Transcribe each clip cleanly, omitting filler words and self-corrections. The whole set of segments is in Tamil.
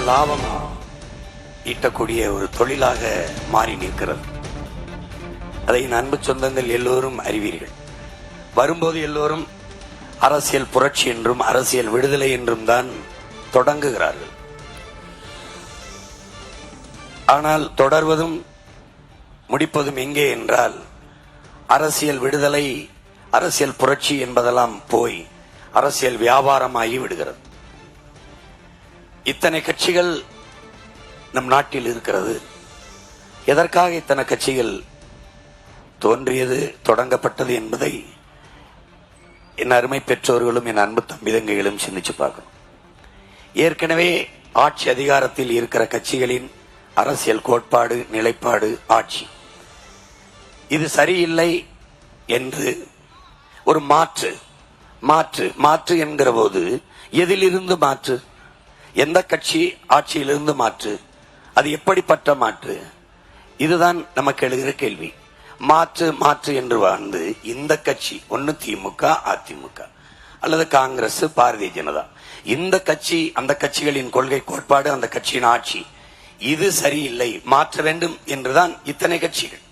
லாபம் ஈட்டக்கூடிய ஒரு தொழிலாக மாறி நிற்கிறது. அதை அன்பு சொந்தங்கள் எல்லோரும் அறிவீர்கள். வரும்போது எல்லோரும் அரசியல் புரட்சி என்றும் அரசியல் விடுதலை என்றும் தான் தொடங்குகிறார்கள். ஆனால் தொடர்வதும் முடிப்பதும் எங்கே என்றால் அரசியல் விடுதலை அரசியல் புரட்சி என்பதெல்லாம் போய் அரசியல் வியாபாரமாகி விடுகிறது. இத்தனை கட்சிகள் நம் நாட்டில் இருக்கிறது. எதற்காக இத்தனை கட்சிகள் தோன்றியது, தொடங்கப்பட்டது என்பதை என் அருமை பெற்றோர்களும் என் அன்பு தம்பிதங்கைகளும் சிந்திச்சு பார்க்கணும். ஏற்கனவே ஆட்சி அதிகாரத்தில் இருக்கிற கட்சிகளின் அரசியல் கோட்பாடு, நிலைப்பாடு, ஆட்சி இது சரியில்லை என்று ஒரு மாற்று மாற்று மாற்று என்கிற போது எதிலிருந்து மாற்று? எந்த கட்சி ஆட்சியிலிருந்து மாற்று? அது எப்படிப்பட்ட மாற்று? இதுதான் நமக்கு எழுகிற கேள்வி. மாற்று மாற்று என்று வாழ்ந்து இந்த கட்சி ஒன்னு திமுக, அதிமுக அல்லது காங்கிரஸ், பாரதிய ஜனதா, இந்த கட்சி அந்த கட்சிகளின் கொள்கை கோட்பாடு, அந்த கட்சியின் ஆட்சி இது சரியில்லை, மாற்ற வேண்டும் என்றுதான் இத்தனை கட்சிகள்.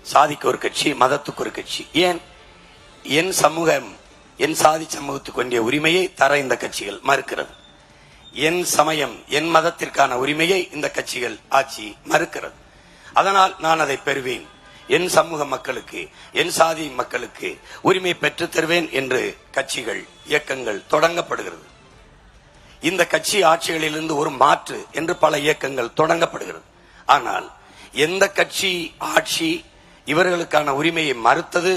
சாதிக்கு ஒரு கட்சி, மதத்துக்கு ஒரு கட்சி. ஏன் என் சமூகம், என் சாதி சமூகத்துக்கு வேண்டிய உரிமையை தர இந்த கட்சிகள் மறுக்கிறது. என் சமயம், என் மதத்திற்கான உரிமையை இந்த கட்சிகள் ஆட்சி மறுக்கிறது. அதனால் நான் அதை பெறுவேன், என் சமூக மக்களுக்கு, என் சாதி மக்களுக்கு உரிமை பெற்று தருவேன் என்று கட்சிகள், இயக்கங்கள் தொடங்கப்படுகிறது. இந்த கட்சி ஆட்சிகளிலிருந்து ஒரு மாற்று என்று பல இயக்கங்கள் தொடங்கப்படுகிறது. ஆனால் எந்த கட்சி ஆட்சி இவர்களுக்கான உரிமையை மறுத்தது,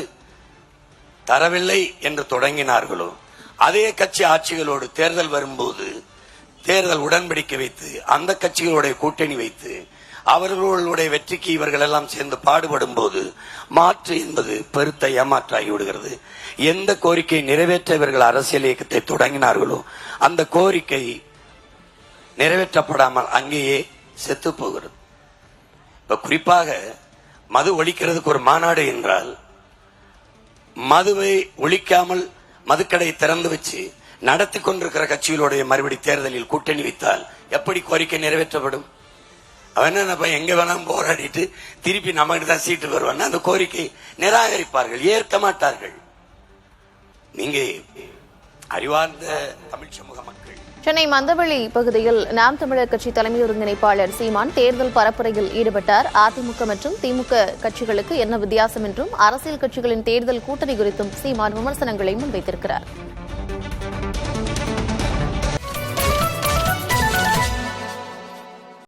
தரவில்லை என்று தொடங்கினார்களோ அதே கட்சி ஆட்சிகளோடு தேர்தல் வரும்போது தேர்தல் உடன்படிக்கை வைத்து அந்த கட்சிகளுடைய கூட்டணி வைத்து அவர்களுடைய வெற்றிக்கு இவர்கள் எல்லாம் சேர்ந்து பாடுபடும் போது மாற்று என்பது பெருத்த ஏமாற்றாகி விடுகிறது. எந்த கோரிக்கையை நிறைவேற்ற இவர்கள் அரசியல் இயக்கத்தை தொடங்கினார்களோ அந்த கோரிக்கை நிறைவேற்றப்படாமல் அங்கேயே செத்து போகிறது. இப்ப குறிப்பாக மது ஒழிக்கிறதுக்கு ஒரு மாநாடு என்றால் மதுவை ஒழிக்காமல் மதுக்கடை திறந்து வச்சு நடத்தி கொண்டிருக்கிற கட்சிகளுடைய மறுபடி தேர்தலில் கூட்டணி வைத்தால் எப்படி கோரிக்கை நிறைவேற்றப்படும்? அவன் என்ன எங்க வேணாலும் போராடிட்டு திருப்பி நமக்கு தான் சீட்டு வருவான், அந்த கோரிக்கை நிராகரிப்பார்கள், ஏற்க மாட்டார்கள். நீங்க அறிவார்ந்த தமிழ் சமூக மக்கள். சென்னை மந்தவெளி பகுதியில் நாம் தமிழர் கட்சி தலைமை ஒருங்கிணைப்பாளர் சீமான் தேர்தல் பரப்புரையில் ஈடுபட்டார். அதிமுக மற்றும் திமுக கட்சிகளுக்கு என்ன வித்தியாசம் என்றும் அரசியல் கட்சிகளின் தேர்தல் கூட்டணி குறித்தும் சீமான் விமர்சனங்களை முன்வைத்திருக்கிறார்.